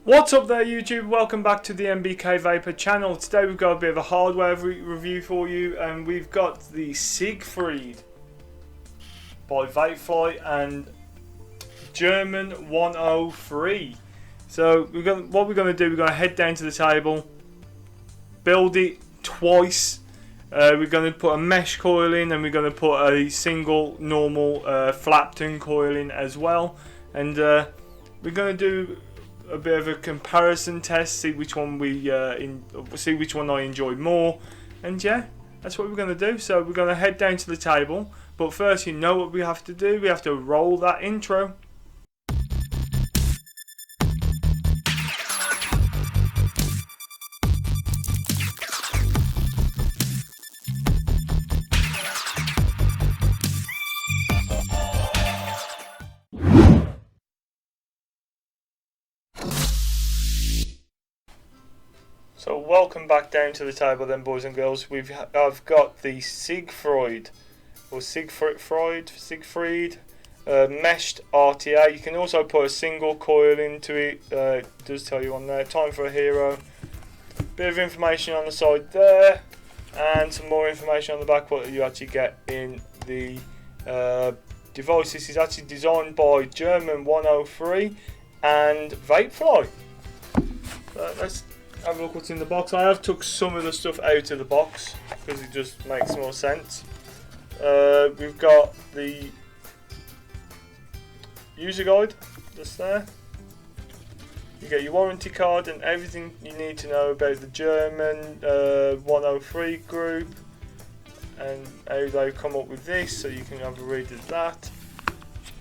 What's up there YouTube, welcome back to the MBKVAPER channel. Today we've got a bit of a hardware review for you, and we've got the Siegfried by Vapefly and German 103. So what we're going to do, we're going to head down to the table, build it twice. We're going to put a mesh coil in, and we're going to put a single normal Flapton coil in as well, and we're going to do a bit of a comparison test, see which one see which one I enjoy more, and yeah, that's what we're going to do. So we're going to head down to the table, but first, you know what we have to do, we have to roll that intro. So welcome back down to the table then, boys and girls. I've got the Siegfried meshed RTA. You can also put a single coil into it. It does tell you on there. Time for a hero. Bit of information on the side there, and some more information on the back. What you actually get in the device. This is actually designed by German 103 and Vapefly. Let's have a look what's in the box. I have took some of the stuff out of the box because it just makes more sense. We've got the user guide just there. You get your warranty card and everything you need to know about the German 103 group and how they've come up with this, so you can have a read of that.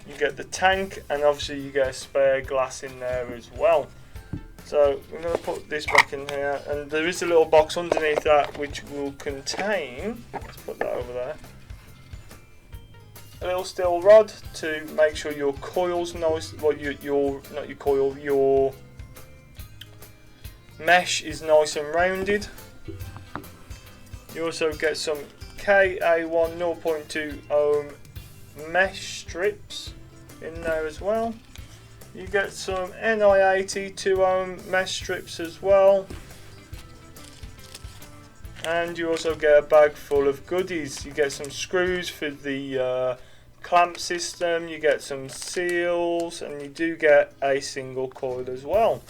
You get the tank, and obviously you get a spare glass in there as well. So we're going to put this back in here, and there is a little box underneath that which will contain, let's put that over there, a little steel rod to make sure your coil's nice, well, your mesh is nice and rounded. You also get some KA1 0.2 ohm mesh strips in there as well. You get some NI80 2 ohm mesh strips as well, and you also get a bag full of goodies. You get some screws for the clamp system, you get some seals, and you do get a single coil as well.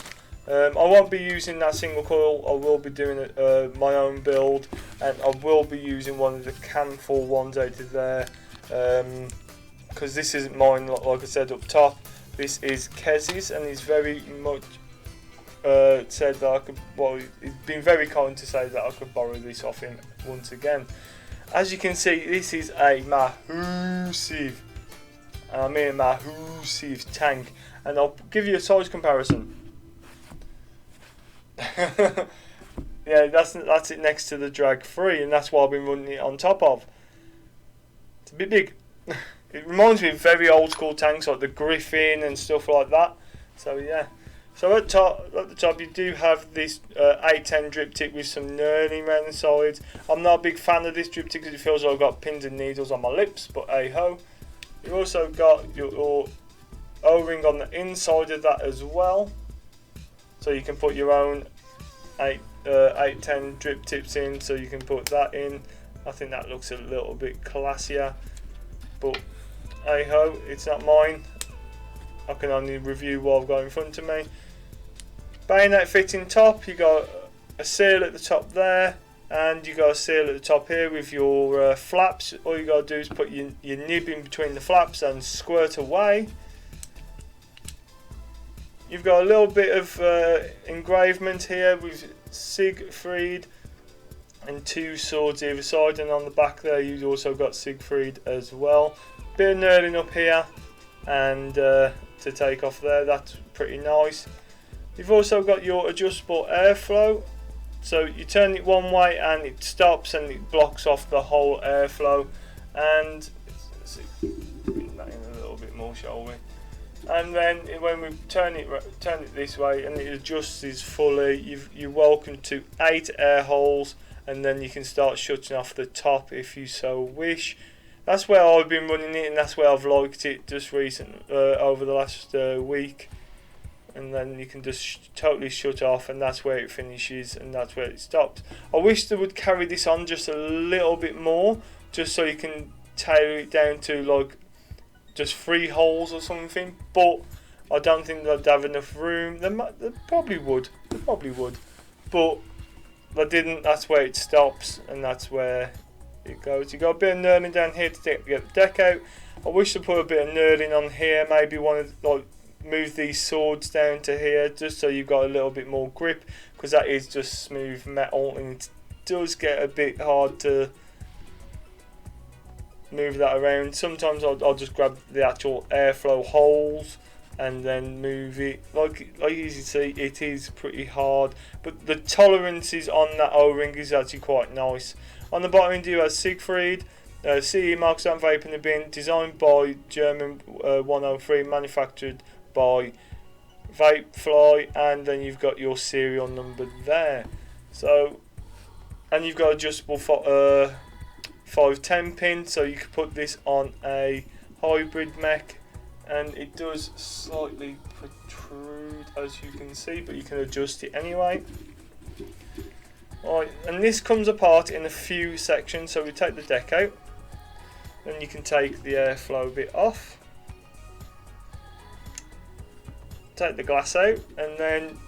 I won't be using that single coil. I will be doing my own build, and I will be using one of the Camful ones out of there, because this isn't mine, like I said up top. This is Kez's, and he's very much said that I could, well, he's been very kind to say that I could borrow this off him once again. As you can see, this is a massive, and I mean a massive tank, and I'll give you a size comparison. Yeah, that's it next to the Drag 3, and that's what I've been running it on top of. It's a bit big. It reminds me of very old school tanks like the Griffin and stuff like that. So yeah. So at the top you do have this 810 drip tip with some knurling around the sides. I'm not a big fan of this drip tip because it feels like I've got pins and needles on my lips, but hey ho. You also got your O-ring on the inside of that as well. So you can put your own 810 drip tips in, so you can put that in. I think that looks a little bit classier, but hey ho, it's not mine. I can only review what I've got in front of me. Bayonet fitting top, you got a seal at the top there, and you got a seal at the top here with your flaps. All you got to do is put your nib in between the flaps and squirt away. You've got a little bit of engravement here with Siegfried and two swords either side, and on the back there you've also got Siegfried as well. Bit of knurling up here, and to take off there, that's pretty nice. You've also got your adjustable airflow, so you turn it one way and it stops and it blocks off the whole airflow. And let's see, bring that in a little bit more, shall we? And then when we turn it this way and it adjusts fully, you're welcome to 8 air holes, and then you can start shutting off the top if you so wish. That's where I've been running it, and that's where I've liked it just recently, over the last week. and then you can just totally shut off, and that's where it finishes and that's where it stops. I wish they would carry this on just a little bit more, just so you can tailor it down to like just 3 holes or something, but I don't think they'd have enough room. They probably would, but they didn't. That's where it stops, and that's where it goes. You got a bit of nerding down here to get the deck out. I wish to put a bit of nerding on here, maybe want to like move these swords down to here, just so you've got a little bit more grip, because that is just smooth metal, and it does get a bit hard to move that around. Sometimes I'll just grab the actual airflow holes and then move it. Like you can see, it is pretty hard, but the tolerances on that O-ring is actually quite nice. On the bottom you have Siegfried, CE marks on vape in the bin, designed by German 103, manufactured by Vapefly, and then you've got your serial number there. So, and you've got adjustable 510 pin, so you can put this on a hybrid mech, and it does slightly protrude, as you can see, but you can adjust it anyway. Right, and this comes apart in a few sections. So we take the deck out, then you can take the airflow bit off, take the glass out, and then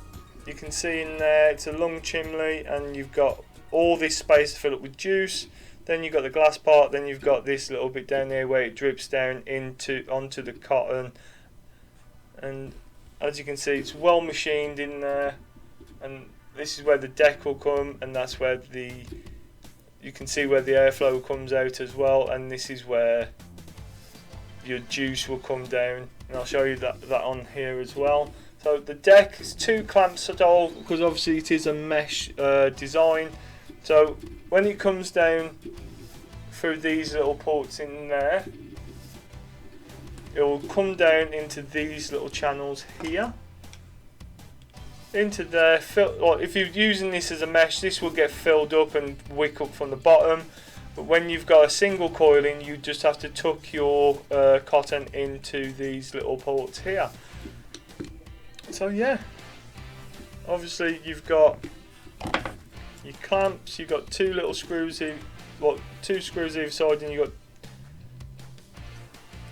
you can see in there it's a lung chimney, and you've got all this space to fill up with juice. Then you've got the glass part, then you've got this little bit down there where it drips down onto the cotton, and as you can see it's well machined in there, and this is where the deck will come, and that's where you can see where the airflow comes out as well, and this is where your juice will come down, and I'll show you that on here as well. So the deck is 2 clamps at all, because obviously it is a mesh design. So when it comes down through these little ports in there, it will come down into these little channels here, into there. If you're using this as a mesh, this will get filled up and wick up from the bottom, but when you've got a single coil in, you just have to tuck your cotton into these little ports here. So yeah, obviously you've got your clamps, you've got 2 little screws here, 2 screws either side, and you've got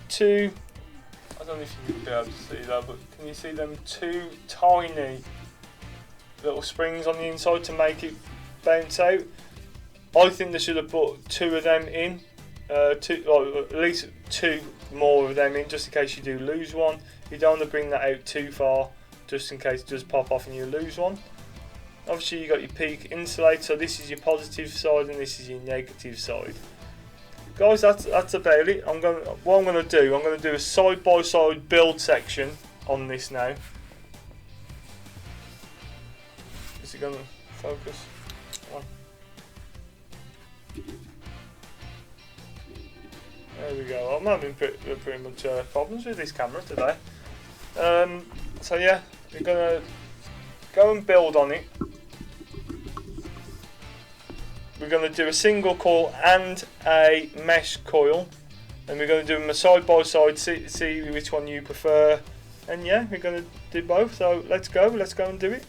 2, I don't know if you can be able to see that, but can you see them 2 tiny little springs on the inside to make it bounce out? I think they should have put 2 of them in, at least 2 more of them in, just in case you do lose one. You don't want to bring that out too far, just in case it does pop off and you lose one. Obviously you got your peak insulate, so this is your positive side and this is your negative side. Guys, that's about it. I'm gonna do a side by side build section on this now. Is it gonna focus? On. There we go. I'm having pretty much problems with this camera today. So yeah, we're gonna go and build on it. We're going to do a single coil and a mesh coil, and we're going to do them side by side, see which one you prefer, and yeah, we're going to do both. So let's go and do it.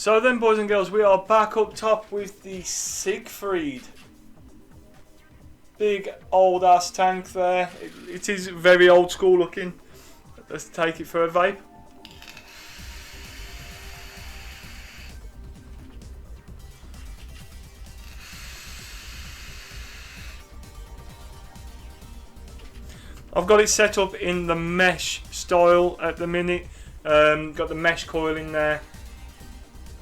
So then, boys and girls, we are back up top with the Siegfried. Big old ass tank there. It is very old school looking. Let's take it for a vape. I've got it set up in the mesh style at the minute. Got the mesh coil in there.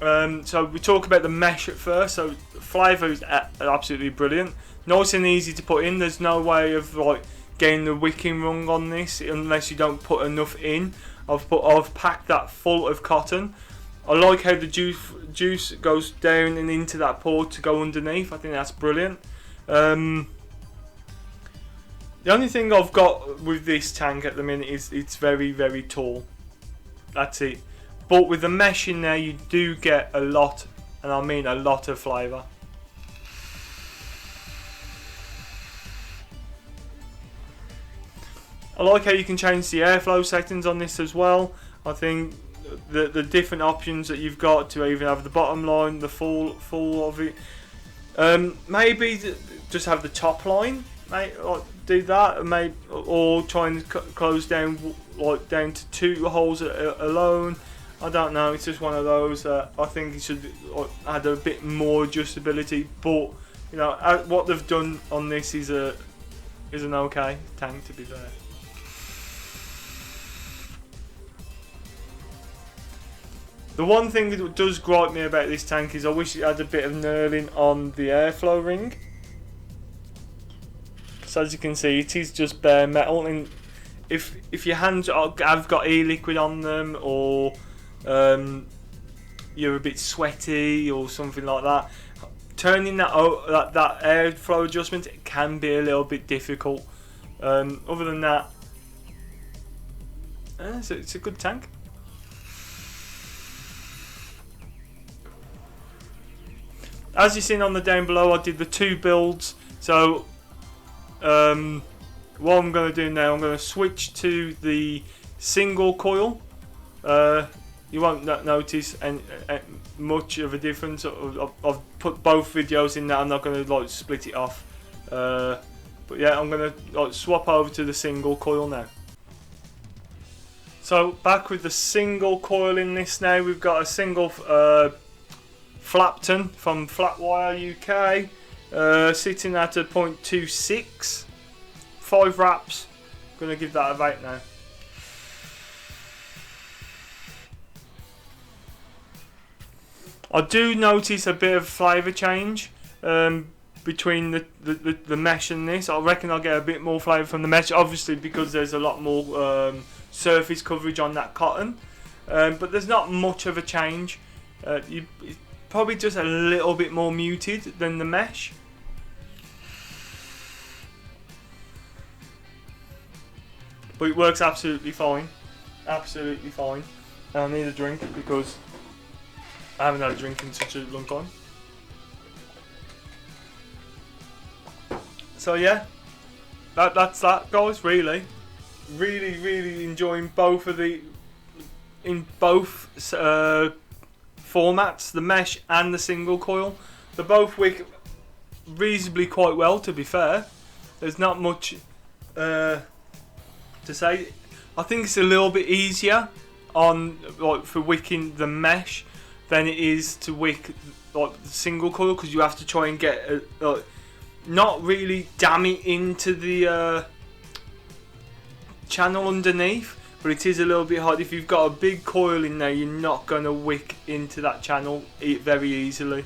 So we talk about the mesh at first. So the flavour is absolutely brilliant. Nice and easy to put in. There's no way of like getting the wicking wrong on this unless you don't put enough in. I've packed that full of cotton. I like how the juice goes down and into that port to go underneath. I think that's brilliant. The only thing I've got with this tank at the minute is it's very, very tall. That's it. But with the mesh in there, you do get a lot, and I mean a lot of flavour. I like how you can change the airflow settings on this as well. I think the different options that you've got to even have the bottom line, the full of it. Maybe just have the top line. Do that, maybe, or try and close down like down to 2 holes alone. I don't know. It's just one of those. I think it should add a bit more adjustability. But you know what they've done on this is an okay tank, to be fair. The one thing that does gripe me about this tank is I wish it had a bit of knurling on the airflow ring. So as you can see, it is just bare metal, and if your hands have got e-liquid on them, or you're a bit sweaty or something like that, turning that airflow adjustment, it can be a little bit difficult. Other than that, it's a good tank. As you've seen on the down below, I did the 2 builds. So what I'm going to do now, I'm going to switch to the single coil. You won't notice much of a difference. I've put both videos in there. I'm not going to like split it off. But yeah, I'm going to swap over to the single coil now. So back with the single coil in this now. We've got a single Flapton from Flatwire UK, sitting at a 0.26, 5 wraps. Gonna give that a vape now. I do notice a bit of flavour change between the mesh and this. I reckon I'll get a bit more flavour from the mesh, obviously because there's a lot more surface coverage on that cotton, but there's not much of a change. It's probably just a little bit more muted than the mesh. But it works absolutely fine. Absolutely fine. And I need a drink because I haven't had a drink in such a long time. So yeah, that's that, guys. Really enjoying both of the both formats, the mesh and the single coil. They both wick reasonably quite well, to be fair. There's not much to say. I think it's a little bit easier on for wicking the mesh than it is to wick the single coil, because you have to try and get not really jam it into the channel underneath, but it is a little bit hard. If you've got a big coil in there, you're not going to wick into that channel very easily.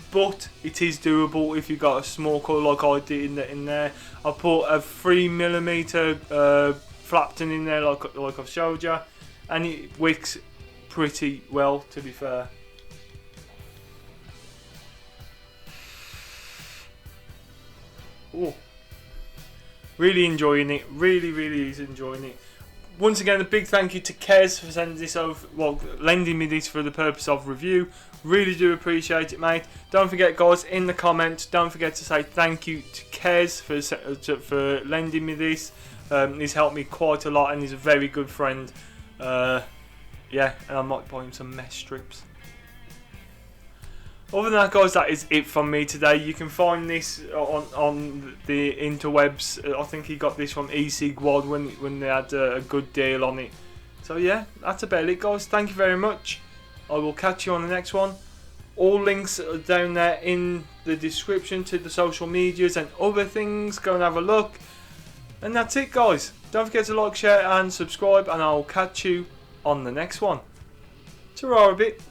But it is doable if you've got a small coil like I did in there. I put a 3mm Flapton in there like I've showed you, and it wicks pretty well, to be fair. Ooh. Really enjoying it. Really is enjoying it. Once again, a big thank you to Kez for sending this over, lending me this for the purpose of review. Really do appreciate it, mate. Don't forget, guys, in the comments, don't forget to say thank you to Kez for lending me this. He's helped me quite a lot, and he's a very good friend. Yeah, and I might buy him some mesh strips. Other than that, guys, that is it from me today. You can find this on the interwebs. I think he got this from eSiegfried when they had a good deal on it. So yeah, that's about it, guys. Thank you very much. I will catch you on the next one. All links are down there in the description to the social medias and other things. Go and have a look. And that's it, guys. Don't forget to like, share and subscribe, and I'll catch you on the next one. Ta-ra a bit.